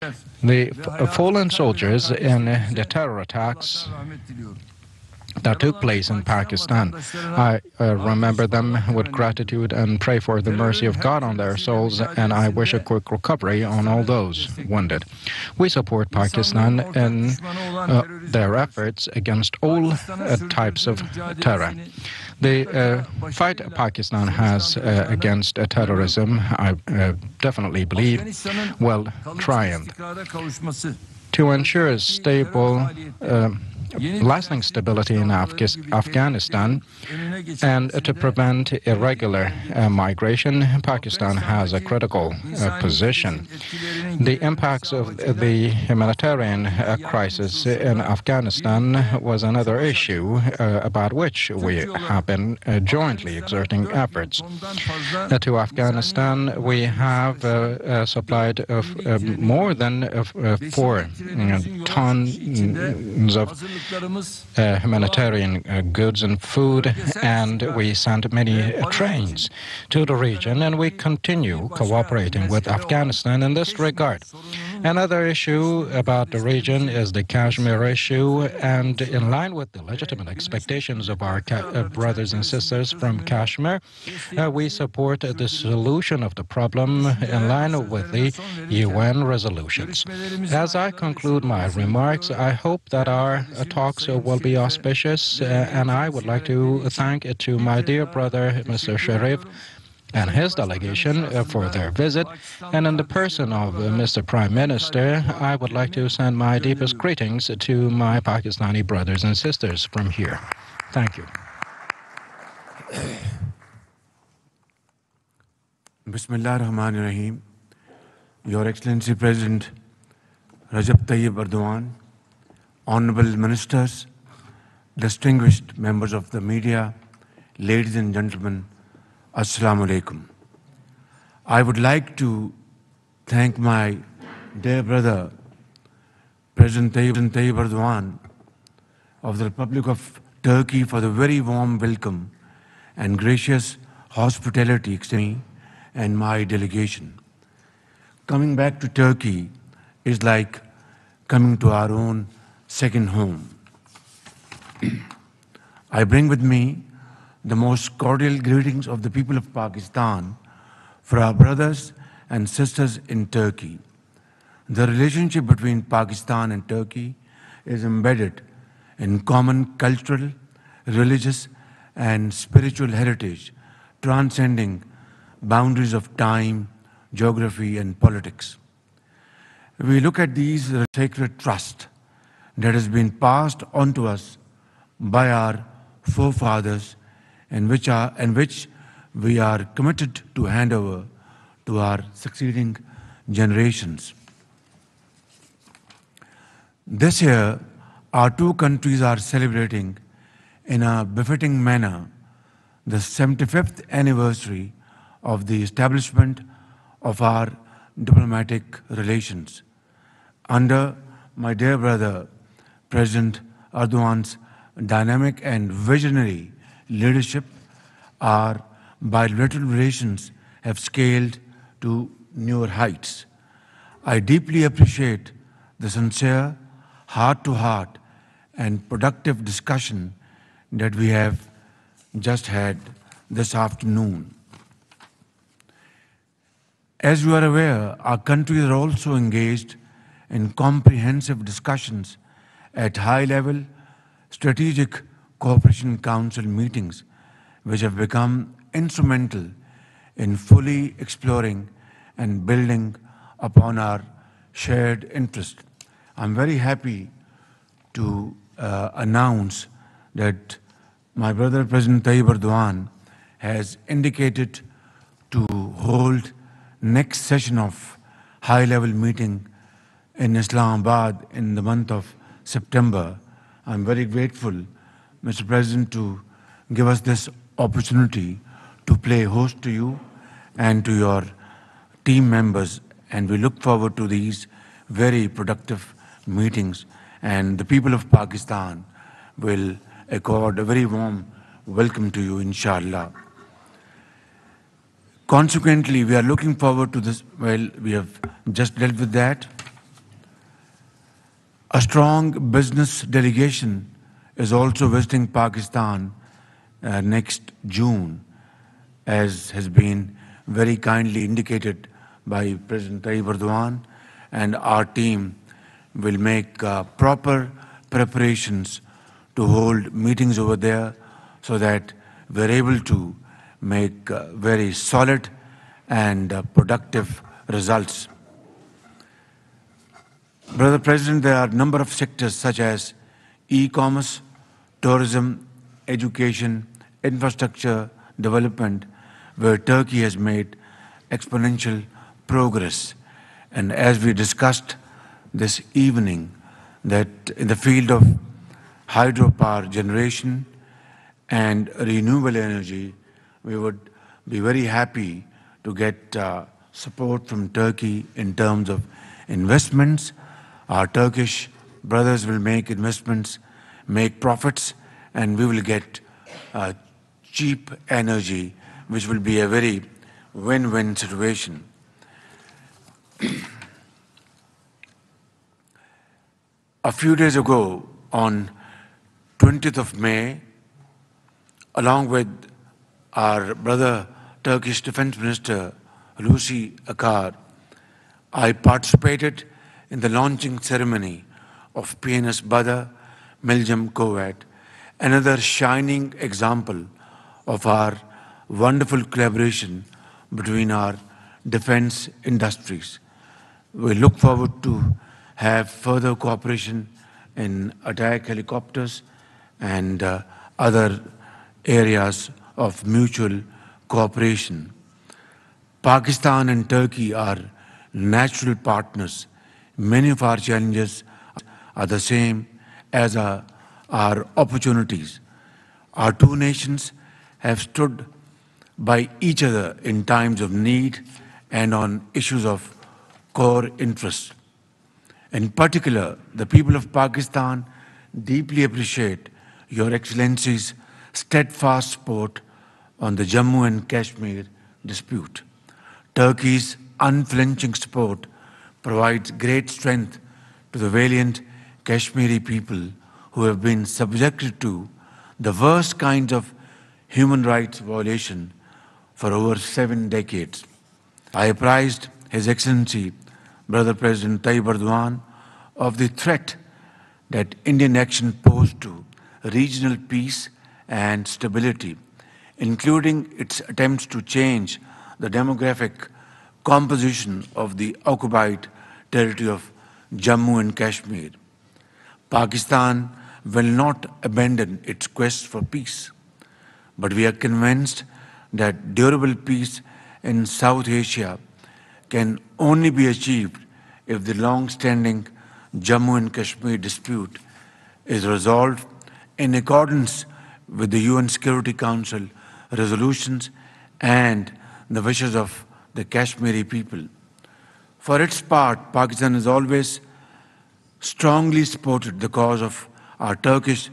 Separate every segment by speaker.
Speaker 1: The fallen soldiers in the terror attacks that took place in Pakistan. I remember them with gratitude and pray for the mercy of God on their souls, and I wish a quick recovery on all those wounded. We support Pakistan in their efforts against all types of terror. The fight Pakistan has against terrorism, I definitely believe, will triumph. To ensure stable lasting stability in Afghanistan and to prevent irregular migration, Pakistan has a critical position. The impacts of the humanitarian crisis in Afghanistan was another issue about which we have been jointly exerting efforts. To Afghanistan, we have supplied more than 4 tons of humanitarian goods and food, and we sent many trains to the region, and we continue cooperating with Afghanistan in this regard. Another issue about the region is the Kashmir issue, and in line with the legitimate expectations of our brothers and sisters from Kashmir, we support the solution of the problem in line with the UN resolutions. As I conclude my remarks, I hope that our talks will be auspicious, and I would like to thank to my dear brother, Mr. Sharif, and his delegation for their visit. And in the person of Mr. Prime Minister, I would like to send my deepest greetings to my Pakistani brothers and sisters from here. Thank you.
Speaker 2: Bismillah ar-Rahman ar-Rahim. Your Excellency President Rajab Tayyip Erdogan, honorable ministers, distinguished members of the media, ladies and gentlemen, Assalamu alaikum. I would like to thank my dear brother, President Tayyip Erdogan of the Republic of Turkey, for the very warm welcome and gracious hospitality extended and my delegation. Coming back to Turkey is like coming to our own second home. I bring with me the most cordial greetings of the people of Pakistan for our brothers and sisters in Turkey. The relationship between Pakistan and Turkey is embedded in common cultural, religious, and spiritual heritage, transcending boundaries of time, geography, and politics. We look at these sacred trust that has been passed on to us by our forefathers and which we are committed to hand over to our succeeding generations. This year, our two countries are celebrating in a befitting manner the 75th anniversary of the establishment of our diplomatic relations. Under my dear brother, President Erdogan's dynamic and visionary leadership, our bilateral relations have scaled to newer heights. I deeply appreciate the sincere, heart-to-heart and productive discussion that we have just had this afternoon. As you are aware, our countries are also engaged in comprehensive discussions at high-level strategic cooperation council meetings, which have become instrumental in fully exploring and building upon our shared interest. I'm very happy to announce that my brother President Tayyip Erdogan has indicated to hold next session of high-level meeting in Islamabad in the month of September. I'm very grateful, Mr. President, to give us this opportunity to play host to you and to your team members, and we look forward to these very productive meetings, and the people of Pakistan will accord a very warm welcome to you, inshallah. Consequently, we are looking forward to this. Well, we have just dealt with that. A strong business delegation is also visiting Pakistan next June, as has been very kindly indicated by President Tayyip Erdogan, and our team will make proper preparations to hold meetings over there so that we're able to make very solid and productive results. Brother President, there are a number of sectors such as e-commerce, tourism, education, infrastructure development, where Turkey has made exponential progress. And as we discussed this evening, that in the field of hydropower generation and renewable energy, we would be very happy to get support from Turkey in terms of investments. Our Turkish brothers will make investments, make profits, and we will get cheap energy, which will be a very win-win situation. A few days ago, on 20th of May, along with our brother Turkish Defense Minister Hulusi Akar, I participated in the launching ceremony of PNS Badr Miljam Kuwait, another shining example of our wonderful collaboration between our defense industries. We look forward to have further cooperation in attack helicopters and other areas of mutual cooperation. Pakistan and Turkey are natural partners. Many of our challenges are the same as our opportunities. Our two nations have stood by each other in times of need and on issues of core interest. In particular, the people of Pakistan deeply appreciate Your Excellency's steadfast support on the Jammu and Kashmir dispute. Turkey's unflinching support provides great strength to the valiant Kashmiri people who have been subjected to the worst kinds of human rights violation for over 7 decades. I apprised His Excellency, Brother President Tayyip Erdogan, of the threat that Indian action posed to regional peace and stability, including its attempts to change the demographic composition of the occupied territory of Jammu and Kashmir. Pakistan will not abandon its quest for peace, but we are convinced that durable peace in South Asia can only be achieved if the long-standing Jammu and Kashmir dispute is resolved in accordance with the UN Security Council resolutions and the wishes of the Kashmiri people. For its part, Pakistan has always strongly supported the cause of our Turkish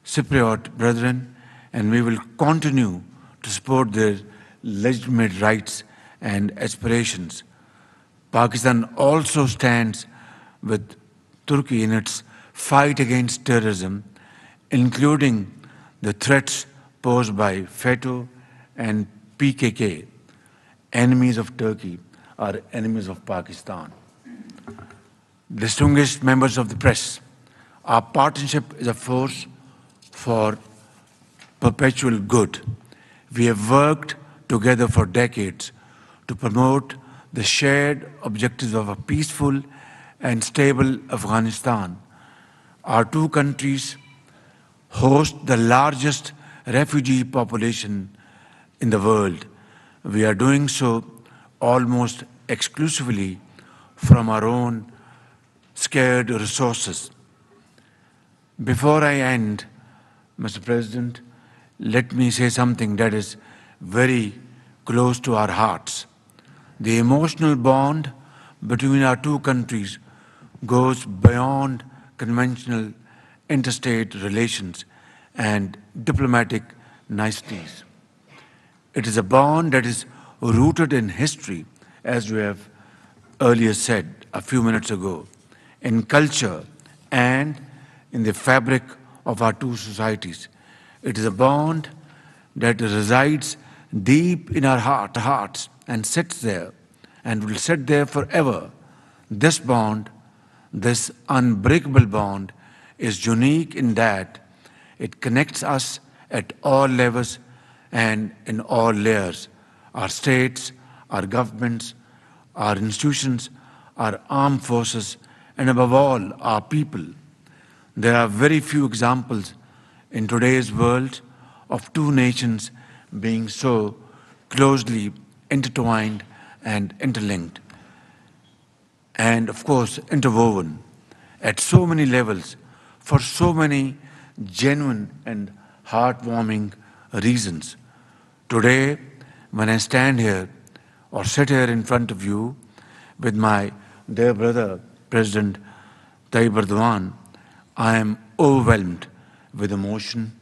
Speaker 2: Cypriot brethren, and we will continue to support their legitimate rights and aspirations. Pakistan also stands with Turkey in its fight against terrorism, including the threats posed by FETÖ and PKK. Enemies of Turkey are enemies of Pakistan. Distinguished members of the press, our partnership is a force for perpetual good. We have worked together for decades to promote the shared objectives of a peaceful and stable Afghanistan. Our two countries host the largest refugee population in the world. We are doing so almost exclusively from our own scarce resources. Before I end, Mr. President, let me say something that is very close to our hearts. The emotional bond between our two countries goes beyond conventional interstate relations and diplomatic niceties. It is a bond that is rooted in history, as we have earlier said a few minutes ago, in culture and in the fabric of our two societies. It is a bond that resides deep in our hearts and sits there and will sit there forever. This bond, this unbreakable bond, is unique in that it connects us at all levels and in all layers. Our states, our governments, our institutions, our armed forces, and above all, our people. There are very few examples in today's world of two nations being so closely intertwined and interlinked, and of course interwoven at so many levels for so many genuine and heartwarming reasons. Today, when I stand here or sit here in front of you with my dear brother, President Tayyip Erdogan, I am overwhelmed with emotion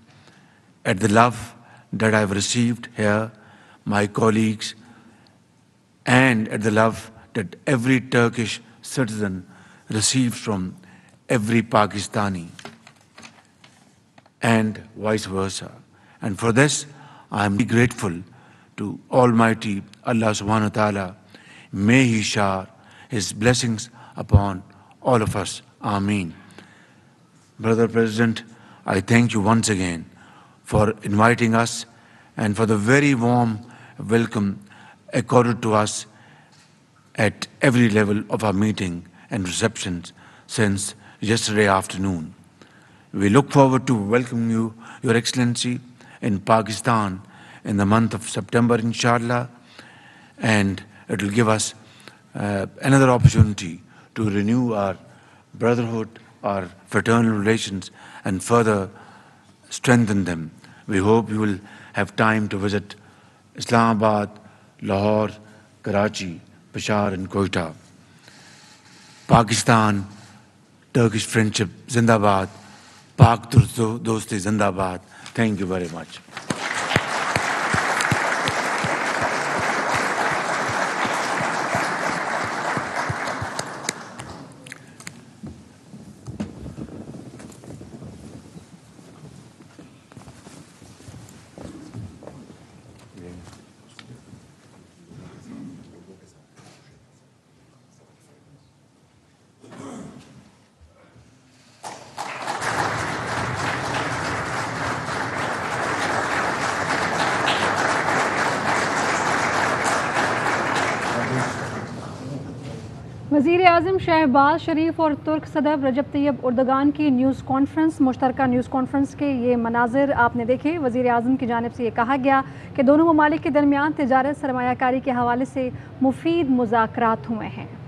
Speaker 2: at the love that I've received here, my colleagues, and at the love that every Turkish citizen receives from every Pakistani, and vice versa. And for this, I am grateful to Almighty Allah subhanahu wa ta'ala. May He shower His blessings upon all of us. Ameen. Brother President, I thank you once again for inviting us and for the very warm welcome accorded to us at every level of our meeting and receptions since yesterday afternoon. We look forward to welcoming you, Your Excellency, in Pakistan in the month of September, inshallah, and it will give us another opportunity to renew our brotherhood, our fraternal relations, and further strengthen them. We hope you will have time to visit Islamabad, Lahore, Karachi, Peshawar, and Quetta. Pakistan, Turkish friendship, Zindabad. Pak Dosti Zindabad. Thank you very much.
Speaker 3: वज़ीर-ए-आज़म शहबाज शरीफ और तुर्क सदर रजब तैयब उर्दगान की news conference, मुश्तरका news conference के ये मनाजिर आपने देखे। वज़ीर-ए-आज़म की जानिब से ये कहा गया कि दोनों ममालिक के दरमियान तिजारत सरमायाकारी के हवाले से मुफीद मुज़ाकरात हुए हैं।